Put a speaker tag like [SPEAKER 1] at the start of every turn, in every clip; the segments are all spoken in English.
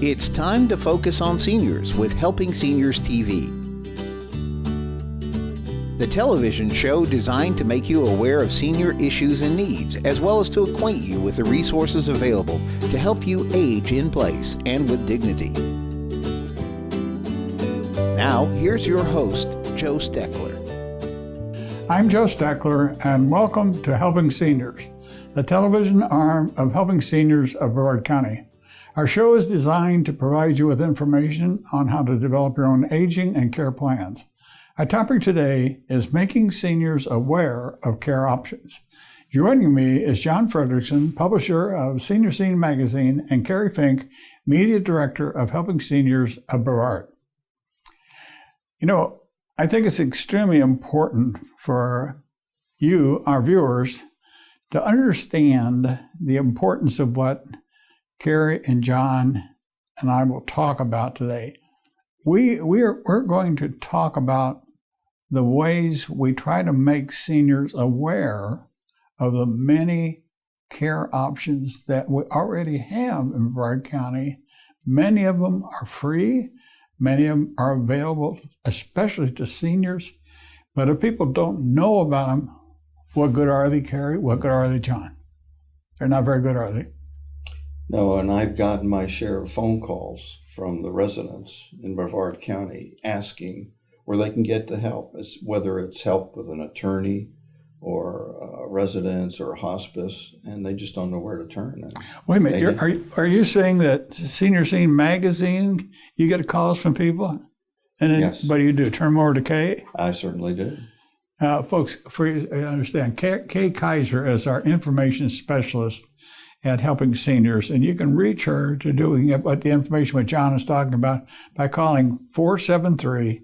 [SPEAKER 1] It's time to focus on seniors with Helping Seniors TV. The television show designed to make you aware of senior issues and needs, as well as to acquaint you with the resources available to help you age in place and with dignity. Now, here's your host, Joe Steckler.
[SPEAKER 2] I'm Joe Steckler, and welcome to Helping Seniors, the television arm of Helping Seniors of Brevard County. Our show is designed to provide you with information on how to develop your own aging and care plans. Our topic today is making seniors aware of care options. Joining me is John Frederiksen, publisher of Senior Scene magazine, and Kerry Fink, media director of Helping Seniors of Brevard. You know, I think it's extremely important for you, our viewers, to understand the importance of what Kerry and John and I will talk about today. We're going to talk about the ways we try to make seniors aware of the many care options that we already have in Brevard County. Many of them are free. Many of them are available, especially to seniors. But if people don't know about them, what good are they, Kerry? What good are they, John? They're not very good, are they?
[SPEAKER 3] No, and I've gotten my share of phone calls from the residents in Brevard County asking where they can get the help, whether it's help with an attorney or residence or hospice, and they just don't know where to turn.
[SPEAKER 2] Wait a minute, are you saying that Senior Scene magazine, you get calls from people? And then,
[SPEAKER 3] yes.
[SPEAKER 2] What do? Turn them over to Kay?
[SPEAKER 3] I certainly do.
[SPEAKER 2] Folks, for you to understand, Kay Kaiser is our information specialist at Helping Seniors, and you can reach her to doing what the information what John is talking about by calling 473-7770.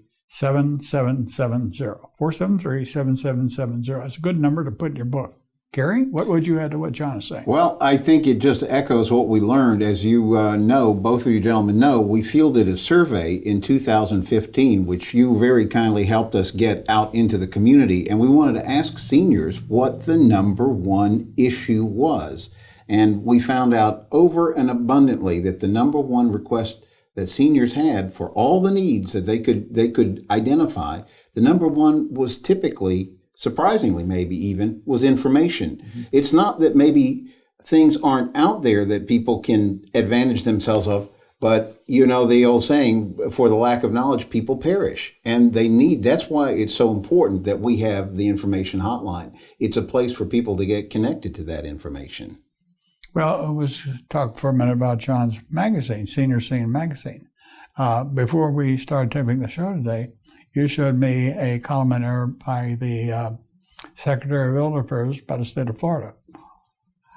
[SPEAKER 2] 473-7770. It's a good number to put in your book. Kerry, what would you add to what John is saying?
[SPEAKER 1] Well, I think it just echoes what we learned. As you know, both of you gentlemen know, we fielded a survey in 2015, which you very kindly helped us get out into the community, and we wanted to ask seniors what the number one issue was. And we found out over and abundantly that the number one request that seniors had for all the needs that they could identify, the number one was typically, surprisingly maybe even, was information. Mm-hmm. It's not that maybe things aren't out there that people can advantage themselves of, but you know the old saying, for the lack of knowledge, people perish. And that's why it's so important that we have the information hotline. It's a place for people to get connected to that information.
[SPEAKER 2] Well, let's talk for a minute about John's magazine, Senior Scene magazine. Before we started taping the show today, you showed me a column in there by the Secretary of Elder Affairs by the state of Florida.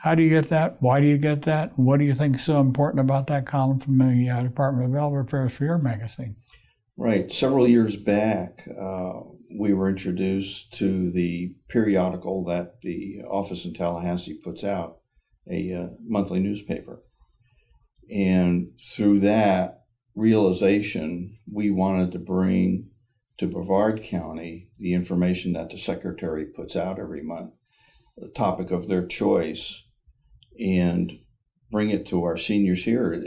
[SPEAKER 2] How do you get that? Why do you get that? What do you think is so important about that column from the Department of Elder Affairs for your magazine?
[SPEAKER 3] Right. Several years back, we were introduced to the periodical that the office in Tallahassee puts out, a monthly newspaper. And through that realization, we wanted to bring to Brevard County the information that the secretary puts out every month, the topic of their choice, and bring it to our seniors here.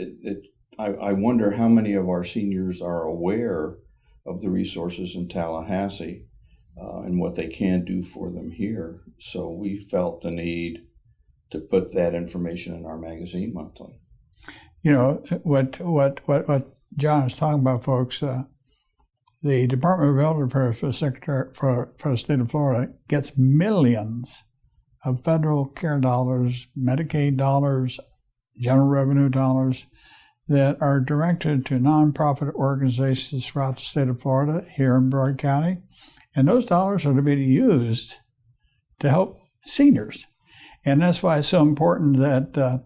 [SPEAKER 3] I wonder how many of our seniors are aware of the resources in Tallahassee and what they can do for them here. So we felt the need to put that information in our magazine monthly.
[SPEAKER 2] You know, what John is talking about, folks, the Department of Elder Affairs for the Secretary for the state of Florida gets millions of federal care dollars, Medicaid dollars, general revenue dollars that are directed to nonprofit organizations throughout the state of Florida, here in Brevard County. And those dollars are to be used to help seniors. And that's why it's so important that,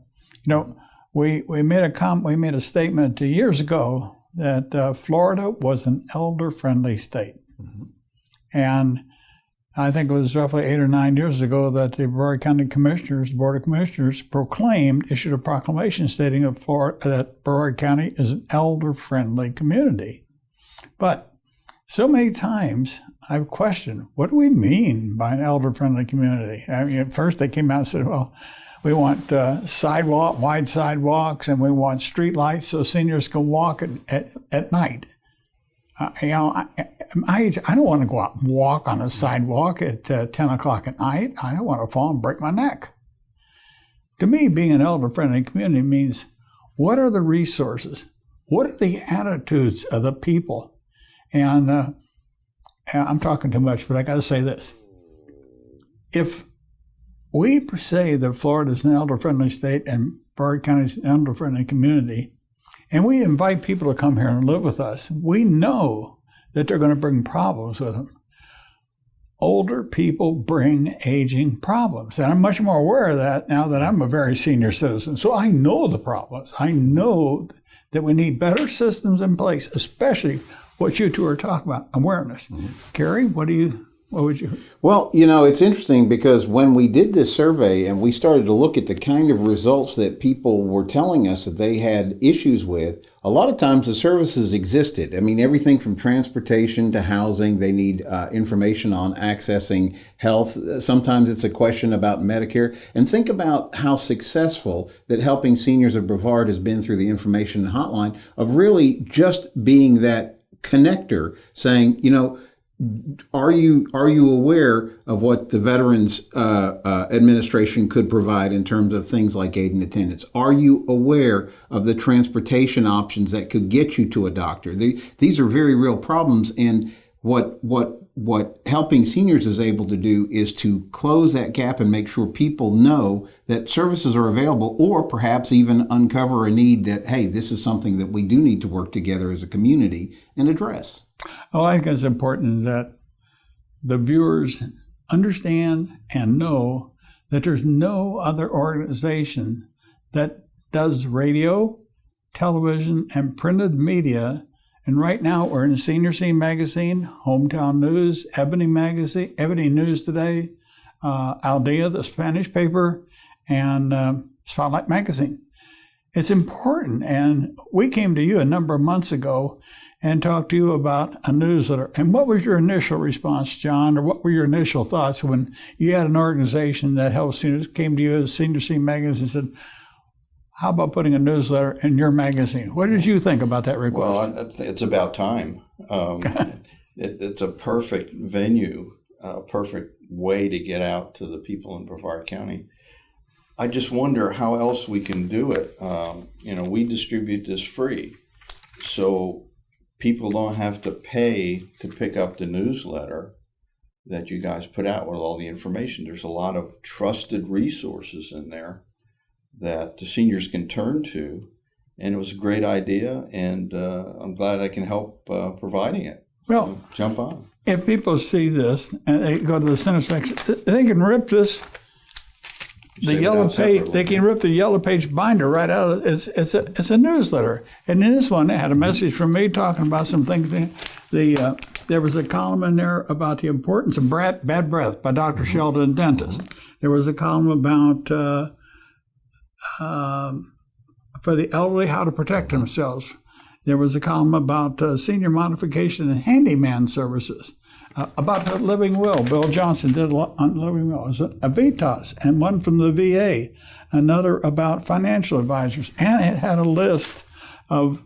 [SPEAKER 2] we made a statement 2 years ago that Florida was an elder-friendly state. Mm-hmm. And I think it was roughly 8 or 9 years ago that the Brevard County Commissioners, Board of Commissioners, issued a proclamation stating that Brevard County is an elder-friendly community. But so many times I've questioned, what do we mean by an elder-friendly community? I mean, at first they came out and said, well, We want wide sidewalks, and we want street lights so seniors can walk at night. At my age, I don't want to go out and walk on a sidewalk at 10 o'clock at night. I don't want to fall and break my neck. To me, being an elder-friendly community means, what are the resources? What are the attitudes of the people? And I'm talking too much, but I got to say this. If we say that Florida is an elder-friendly state and Brevard County is an elder-friendly community, and we invite people to come here and live with us, we know that they're going to bring problems with them. Older people bring aging problems. And I'm much more aware of that now that I'm a very senior citizen. So I know the problems. I know that we need better systems in place, especially what you two are talking about, awareness. Mm-hmm. Kerry, what would you?
[SPEAKER 1] Well, it's interesting because when we did this survey and we started to look at the kind of results that people were telling us that they had issues with, a lot of times the services existed. I mean, everything from transportation to housing, they need information on accessing health. Sometimes it's a question about Medicare. And think about how successful that Helping Seniors of Brevard has been through the information hotline of really just being that connector, saying, are you aware of what the Veterans Administration could provide in terms of things like aid and attendance? Are you aware of the transportation options that could get you to a doctor? These are very real problems, and what Helping Seniors is able to do is to close that gap and make sure people know that services are available, or perhaps even uncover a need that, hey, this is something that we do need to work together as a community and address.
[SPEAKER 2] Well, I think it's important that the viewers understand and know that there's no other organization that does radio, television, and printed media. And right now we're in Senior Scene Magazine, Hometown News, Ebony Magazine, Ebony News Today, Aldea, the Spanish paper, and Spotlight Magazine. It's important. And we came to you a number of months ago and talked to you about a newsletter. And what was your initial response, John, or what were your initial thoughts when you had an organization that helps seniors, came to you as Senior Scene Magazine and said, how about putting a newsletter in your magazine? What did you think about that request?
[SPEAKER 3] Well, it's about time. It's a perfect venue, a perfect way to get out to the people in Brevard County. I just wonder how else we can do it. We distribute this free, so people don't have to pay to pick up the newsletter that you guys put out with all the information. There's a lot of trusted resources in there that the seniors can turn to, and it was a great idea, and I'm glad I can help providing it.
[SPEAKER 2] Well,
[SPEAKER 3] so jump on.
[SPEAKER 2] If people see this and they go to the center section, they can rip this. The yellow page, they can rip the yellow page binder right out of it. It's a newsletter. And in this one, they had a message from me talking about some things. There was a column in there about the importance of bad breath by Dr. Sheldon, dentist. There was a column about, for the elderly, how to protect themselves. There was a column about senior modification and handyman services. About the living will. Bill Johnson did a lot on living will. It was a VITAS, and one from the VA, another about financial advisors. And it had a list of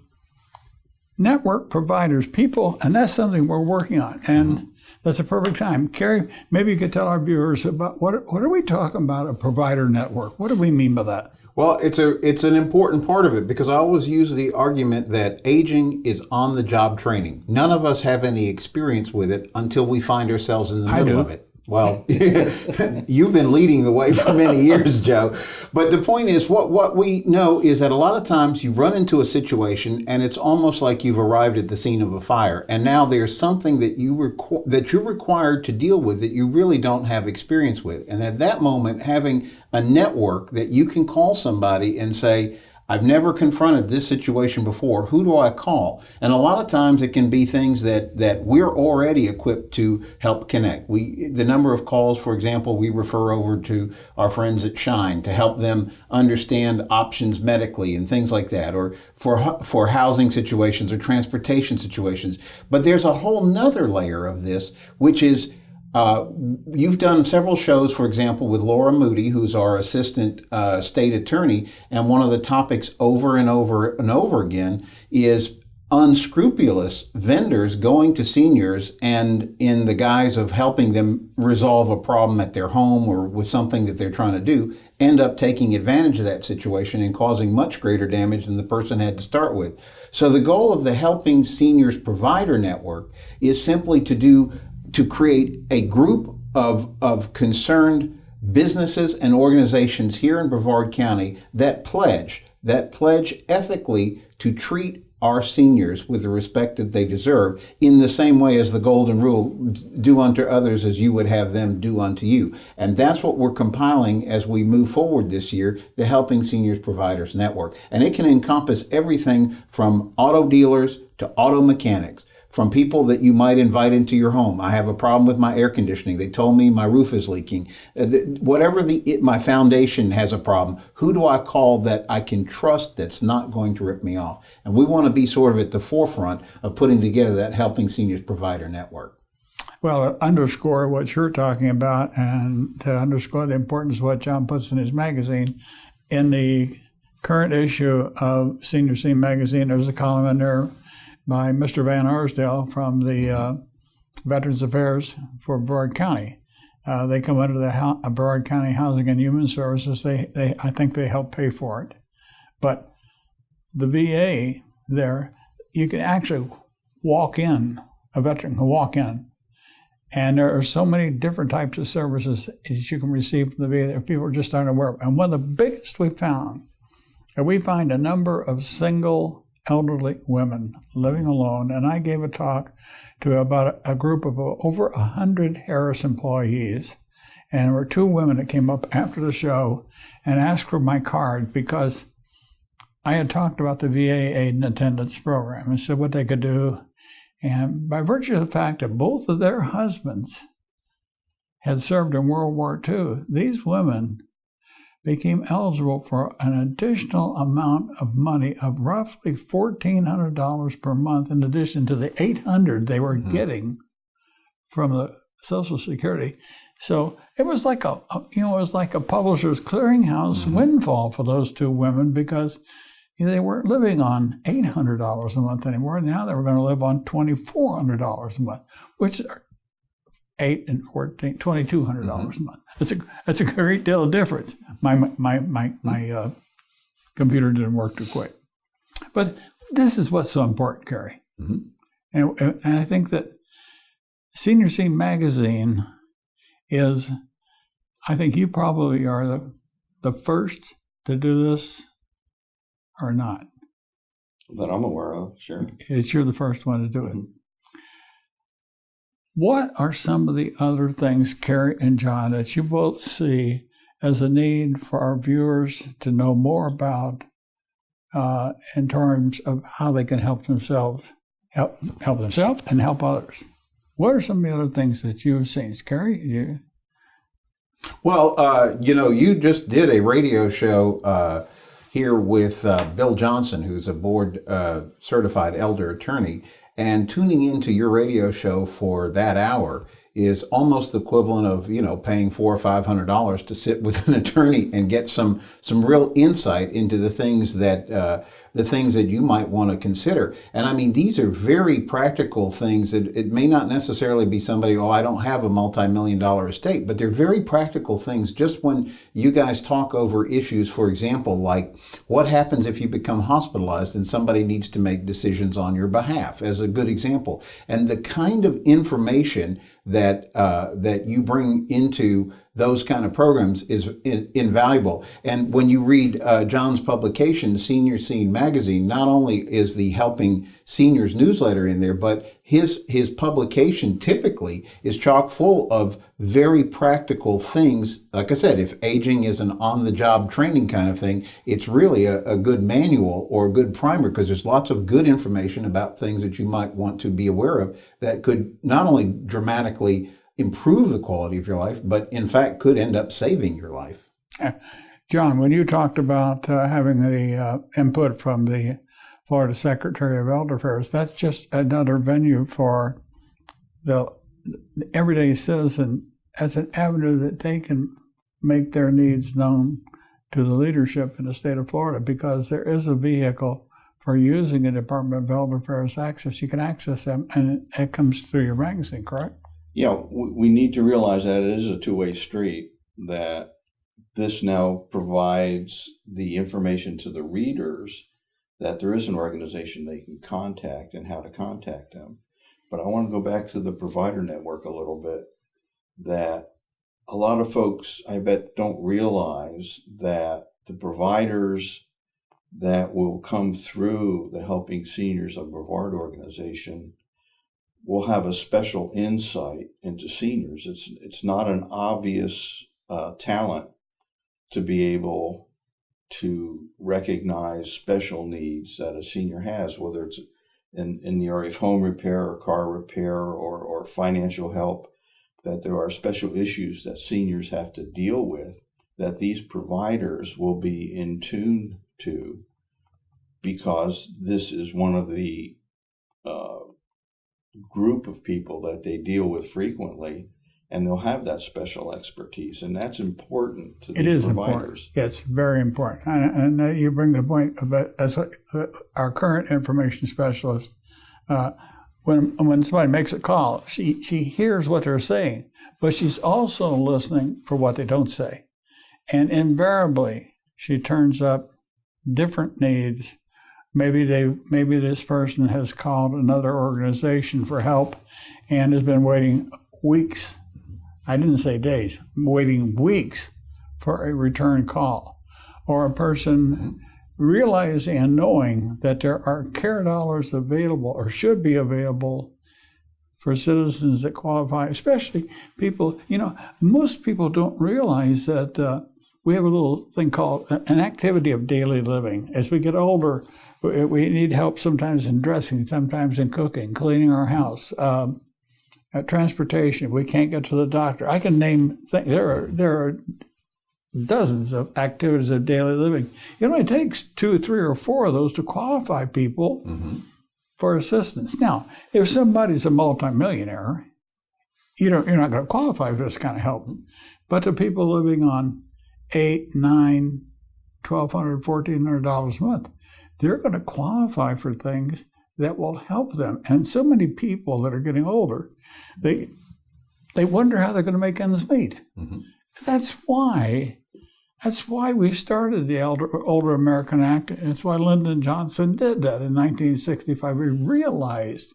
[SPEAKER 2] network providers, people, and that's something we're working on. And that's a perfect time. Kerry, maybe you could tell our viewers about what are we talking about, a provider network? What do we mean by that?
[SPEAKER 1] Well, it's an important part of it, because I always use the argument that aging is on-the-job training. None of us have any experience with it until we find ourselves in the middle of it. Well, you've been leading the way for many years, Joe. But the point is, what we know is that a lot of times you run into a situation and it's almost like you've arrived at the scene of a fire. And now there's something that you're required to deal with that you really don't have experience with. And at that moment, having a network that you can call somebody and say, I've never confronted this situation before. Who do I call? And a lot of times it can be things that we're already equipped to help connect. The number of calls, for example, we refer over to our friends at Shine to help them understand options medically and things like that, or for housing situations or transportation situations. But there's a whole nother layer of this, which is You've done several shows, for example, with Laura Moody, who's our assistant state attorney, and one of the topics over and over and over again is unscrupulous vendors going to seniors and in the guise of helping them resolve a problem at their home or with something that they're trying to do, end up taking advantage of that situation and causing much greater damage than the person had to start with. So the goal of the Helping Seniors Provider Network is simply to create a group of concerned businesses and organizations here in Brevard County that pledge ethically to treat our seniors with the respect that they deserve, in the same way as the golden rule, do unto others as you would have them do unto you. And that's what we're compiling as we move forward this year, the Helping Seniors Providers Network. And it can encompass everything from auto dealers to auto mechanics, from people that you might invite into your home. I have a problem with my air conditioning. They told me my roof is leaking. Whatever my foundation has a problem, who do I call that I can trust that's not going to rip me off? And we want to be sort of at the forefront of putting together that Helping Seniors Provider Network.
[SPEAKER 2] Well, to underscore what you're talking about and to underscore the importance of what John puts in his magazine, in the current issue of Senior Scene magazine, there's a column in there by Mr. Van Arsdale from the Veterans Affairs for Brevard County. They come under the Brevard County Housing and Human Services. I think they help pay for it. But the VA there, you can actually walk in, a veteran can walk in, and there are so many different types of services that you can receive from the VA that people are just unaware of. And one of the biggest we found, that we find a number of single elderly women living alone, and I gave a talk to about a group of over 100 Harris employees, and there were two women that came up after the show and asked for my card because I had talked about the VA aid and attendance program and said what they could do, and by virtue of the fact that both of their husbands had served in World War II, these women became eligible for an additional amount of money of roughly $1,400 per month, in addition to the $800 they were getting from the Social Security. So it was like a publisher's clearinghouse windfall for those two women, because they weren't living on $800 a month anymore. Now they were going to live on $2,400 a month, which are $8 and $14, $2,200 a month. That's a great deal of difference. My computer didn't work too quick, but this is what's so important, Kerry. And I think that Senior Scene magazine is, I think you probably are the first to do this, or not?
[SPEAKER 3] That I'm aware of, sure.
[SPEAKER 2] You're the first one to do it. What are some of the other things, Kerry and John, that you both see as a need for our viewers to know more about in terms of how they can help themselves and help others? What are some of the other things that you've seen? Kerry,
[SPEAKER 1] Well, you just did a radio show here with Bill Johnson, who's a board certified elder attorney. And tuning into your radio show for that hour is almost the equivalent of, paying $400 or $500 to sit with an attorney and get some real insight into the things that you might want to consider. And I mean, these are very practical things that it may not necessarily be somebody, I don't have a multi-million-dollar estate, but they're very practical things. Just when you guys talk over issues, for example, like what happens if you become hospitalized and somebody needs to make decisions on your behalf, as a good example. And the kind of information that you bring into those kind of programs is invaluable. And when you read John's publication, Senior Scene magazine, not only is the Helping Seniors newsletter in there, but his publication typically is chock full of very practical things. Like I said, if aging is an on-the-job training kind of thing, it's really a good manual or a good primer, because there's lots of good information about things that you might want to be aware of that could not only dramatically improve the quality of your life, but in fact could end up saving your life.
[SPEAKER 2] John, when you talked about having the input from the Florida Secretary of Elder Affairs, that's just another venue for the the everyday citizen as an avenue that they can make their needs known to the leadership in the state of Florida, because there is a vehicle for using a Department of Elder Affairs access. You can access them, and it comes through your magazine, correct?
[SPEAKER 3] Yeah, we need to realize that it is a two-way street, that this now provides the information to the readers that there is an organization they can contact and how to contact them. But I want to go back to the provider network a little bit, that a lot of folks, I bet, don't realize that the providers that will come through the Helping Seniors of Brevard organization will have a special insight into seniors. It's not an obvious talent to be able to recognize special needs that a senior has, whether it's in the area of home repair or car repair or financial help, that there are special issues that seniors have to deal with that these providers will be in tune to, because this is one of the group of people that they deal with frequently, and they'll have that special expertise, and that's important to these providers.
[SPEAKER 2] Important. Yeah, it's very important. And you bring the point about, as what our current information specialist, when somebody makes a call, she hears what they're saying, but she's also listening for what they don't say. And invariably, she turns up different needs. Maybe this person has called another organization for help and has been waiting weeks. I didn't say days, waiting weeks for a return call. Or a person realizing and knowing that there are care dollars available or should be available for citizens that qualify, especially people, most people don't realize that we have a little thing called an activity of daily living. As we get older, we need help sometimes in dressing, sometimes in cooking, cleaning our house, transportation. We can't get to the doctor. I can name things. There are dozens of activities of daily living. It only takes 2, 3, or 4 of those to qualify people for assistance. Now, if somebody's a multimillionaire, you're not going to qualify for this kind of help. But the people living on $8, $9, $1,200, $1,400 a month, they're going to qualify for things that will help them. And so many people that are getting older, they wonder how they're going to make ends meet. That's why we started the Older American Act. And that's why Lyndon Johnson did that in 1965. We realized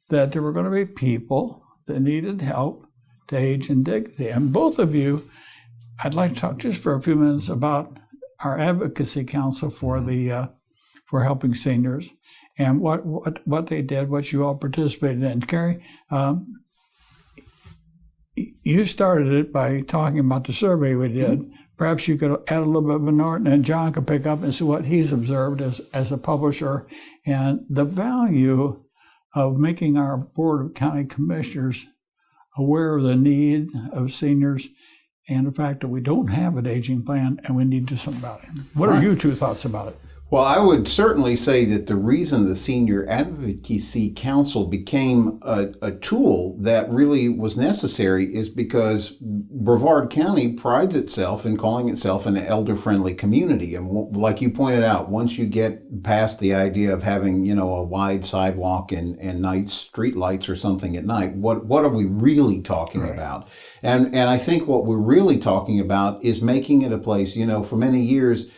[SPEAKER 2] that there were going to be people that needed help to age and dignity. And both of you, I'd like to talk just for a few minutes about our advocacy council for for helping seniors, and what they did, what you all participated in. Kerry, you started it by talking about the survey we did. Perhaps you could add a little bit of a note, and then John could pick up and see what he's observed as a publisher, and the value of making our Board of County Commissioners aware of the need of seniors and the fact that we don't have an aging plan and we need to do something about it. What are your two thoughts about it?
[SPEAKER 1] Well, I would certainly say that the reason the Senior Advocacy Council became a tool that really was necessary is because Brevard County prides itself in calling itself an elder-friendly community. And like you pointed out, once you get past the idea of having, a wide sidewalk and night street lights or something at night, what are we really talking about? And I think what we're really talking about is making it a place, for many years,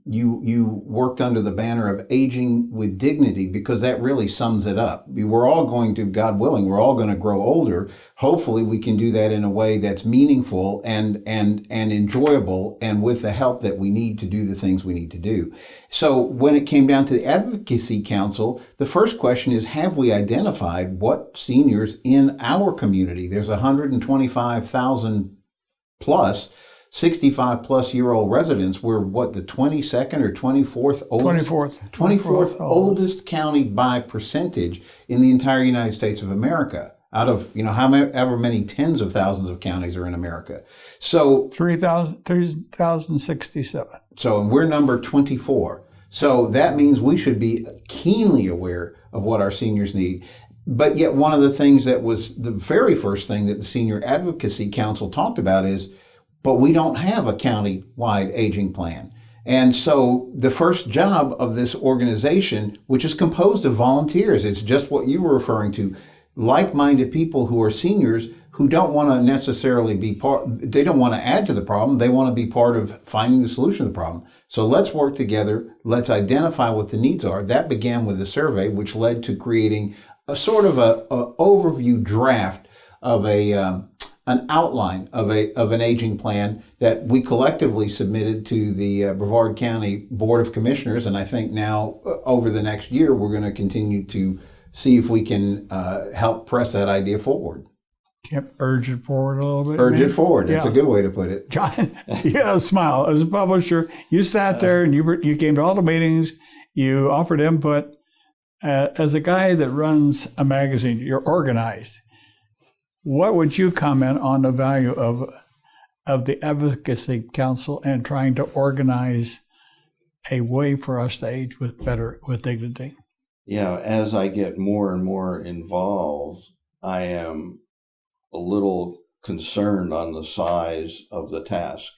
[SPEAKER 1] you worked under the banner of aging with dignity, because that really sums it up. We're all going to, God willing, we're all going to grow older. Hopefully we can do that in a way that's meaningful and enjoyable, and with the help that we need to do the things we need to do. So when it came down to the Advocacy Council, the first question is, have we identified what seniors in our community? There's 125,000 plus 65-plus-year-old residents. We're the 22nd or 24th oldest? 24th oldest county by percentage in the entire United States of America, out of, however many tens of thousands of counties are in America. So
[SPEAKER 2] 3,067.
[SPEAKER 1] So, and we're number 24. So that means we should be keenly aware of what our seniors need. But yet one of the things that was the very first thing that the Senior Advocacy Council talked about is, but we don't have a county-wide aging plan. And so the first job of this organization, which is composed of volunteers, it's just what you were referring to, like-minded people who are seniors who don't want to necessarily be they don't want to add to the problem, they want to be part of finding the solution to the problem. So let's work together, let's identify what the needs are. That began with a survey, which led to creating a sort of a overview draft of an outline of an aging plan that we collectively submitted to the Brevard County Board of Commissioners. And I think now over the next year, we're going to continue to see if we can help press that idea forward.
[SPEAKER 2] Kept urge it forward a little bit.
[SPEAKER 1] Urge it forward. That's a good way to put it.
[SPEAKER 2] John, you got a smile. As a publisher, you sat there and you came to all the meetings. You offered input. As a guy that runs a magazine, you're organized. What would you comment on the value of the Advocacy Council and trying to organize a way for us to age with dignity?
[SPEAKER 3] Yeah, as I get more and more involved, I am a little concerned on the size of the task.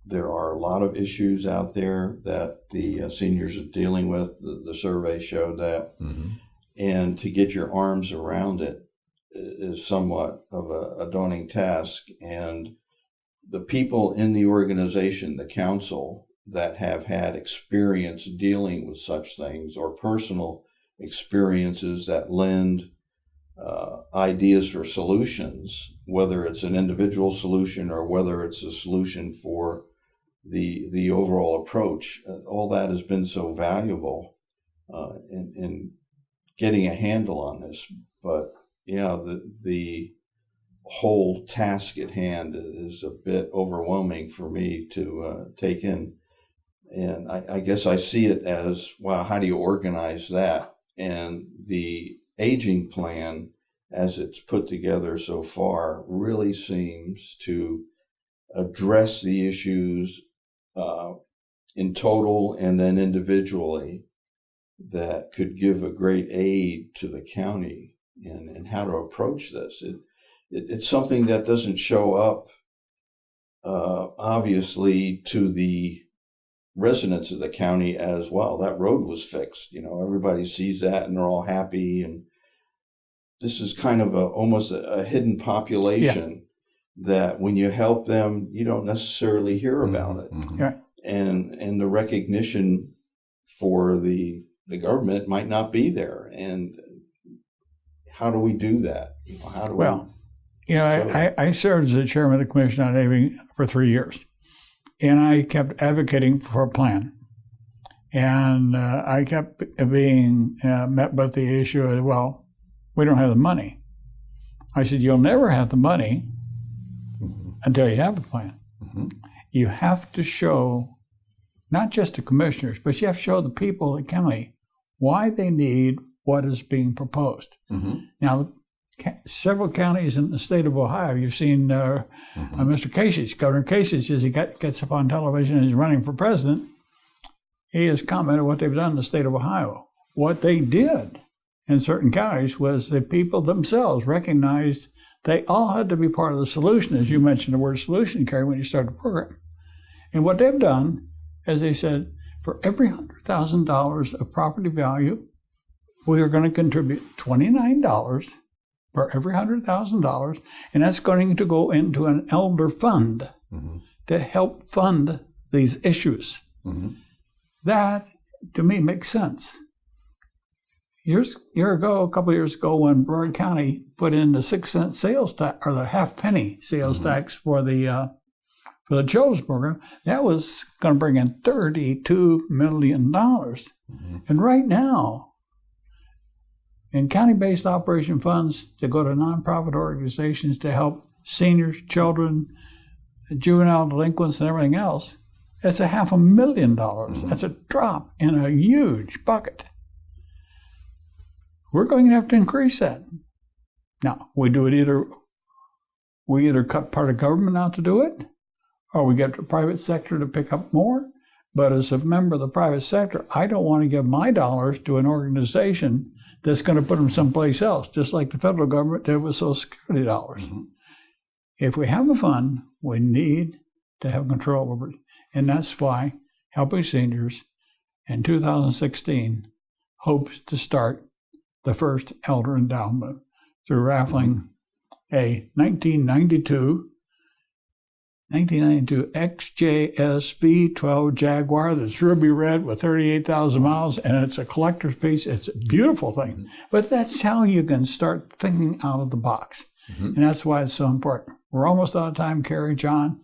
[SPEAKER 3] There are a lot of issues out there that the seniors are dealing with. The survey showed that. Mm-hmm. And to get your arms around it is somewhat of a daunting task. And the people in the organization, the council, that have had experience dealing with such things or personal experiences that lend ideas for solutions, whether it's an individual solution or whether it's a solution for the overall approach, all that has been so valuable in getting a handle on this. But yeah, the whole task at hand is a bit overwhelming for me to take in. And I guess I see it as, wow, how do you organize that? And the aging plan, as it's put together so far, really seems to address the issues in total and then individually that could give a great aid to the county in how to approach this. It's something that doesn't show up obviously to the residents of the county as well. That road was fixed, everybody sees that and they're all happy. And this is kind of almost a hidden population that when you help them, you don't necessarily hear about it.
[SPEAKER 2] Mm-hmm. Yeah.
[SPEAKER 3] And the recognition for the government might not be there. And how do we do that?
[SPEAKER 2] I served as the chairman of the Commission on Aging for 3 years. And I kept advocating for a plan. And I kept being met with the issue of, well, we don't have the money. I said, you'll never have the money until you have a plan. Mm-hmm. You have to show, not just the commissioners, but you have to show the people of the county why they need what is being proposed. Mm-hmm. Now, several counties in the state of Ohio, you've seen Mr. Kasich, Governor Kasich, as he gets up on television and he's running for president, he has commented what they've done in the state of Ohio. What they did in certain counties was the people themselves recognized they all had to be part of the solution, as you mentioned the word solution, Kerry, when you started the program. And what they've done is they said, for every $100,000 of property value, we are going to contribute $29 for every $100,000, and that's going to go into an elder fund to help fund these issues. Mm-hmm. That, to me, makes sense. A couple of years ago, when Brevard County put in the 6-cent sales tax, or the half-penny sales tax for the children's program, that was going to bring in $32 million. Mm-hmm. And right now, in county-based operation funds to go to nonprofit organizations to help seniors, children, juvenile delinquents, and everything else, it's $500,000. Mm-hmm. That's a drop in a huge bucket. We're going to have to increase that. Now, we either cut part of government out to do it, or we get the private sector to pick up more. But as a member of the private sector, I don't want to give my dollars to an organization that's going to put them someplace else, just like the federal government did with Social Security dollars.
[SPEAKER 1] Mm-hmm.
[SPEAKER 2] If we have a fund, we need to have control over it. And that's why Helping Seniors in 2016 hopes to start the first elder endowment through raffling a 1992 XJS V12 Jaguar that's ruby red with 38,000 miles, and it's a collector's piece. It's a beautiful thing. But that's how you can start thinking out of the box. And that's why it's so important. We're almost out of time, Kerry. John,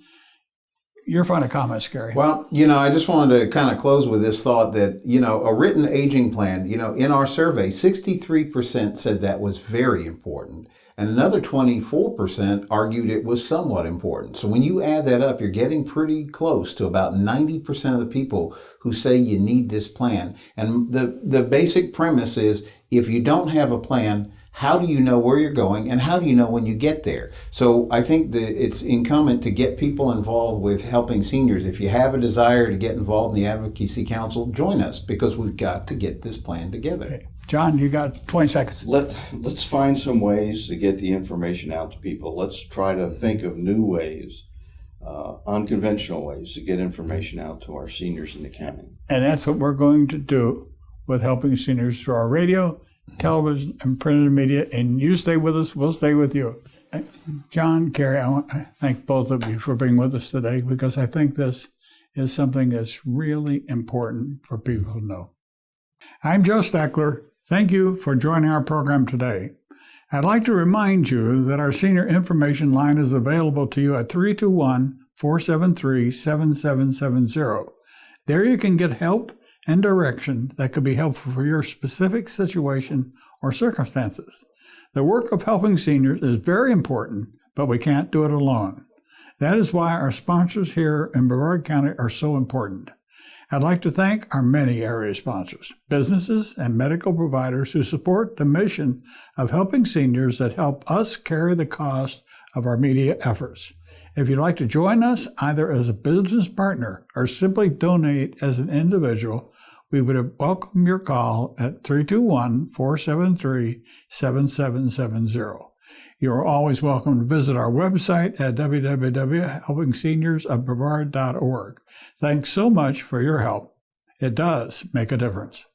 [SPEAKER 2] your final comments, Kerry.
[SPEAKER 1] Well, I just wanted to kind of close with this thought that, a written aging plan, in our survey, 63% said that was very important. And another 24% argued it was somewhat important. So when you add that up, you're getting pretty close to about 90% of the people who say you need this plan. And the basic premise is, if you don't have a plan, how do you know where you're going, and how do you know when you get there? So I think that it's incumbent to get people involved with Helping Seniors. If you have a desire to get involved in the Advocacy Council, join us, because we've got to get this plan together.
[SPEAKER 2] Okay. John, you got 20 seconds.
[SPEAKER 3] Let's find some ways to get the information out to people. Let's try to think of new ways, unconventional ways to get information out to our seniors in the county.
[SPEAKER 2] And that's what we're going to do with Helping Seniors through our radio, television, and printed media. And you stay with us, we'll stay with you. John, Kerry, I want to thank both of you for being with us today, because I think this is something that's really important for people to know. I'm Joe Steckler. Thank you for joining our program today. I'd like to remind you that our senior information line is available to you at 321-473-7770. There you can get help and direction that could be helpful for your specific situation or circumstances. The work of Helping Seniors is very important, but we can't do it alone. That is why our sponsors here in Brevard County are so important. I'd like to thank our many area sponsors, businesses, and medical providers who support the mission of Helping Seniors that help us carry the cost of our media efforts. If you'd like to join us either as a business partner or simply donate as an individual, we would welcome your call at 321-473-7770. You are always welcome to visit our website at www.helpingseniorsofbrevard.org. Thanks so much for your help. It does make a difference.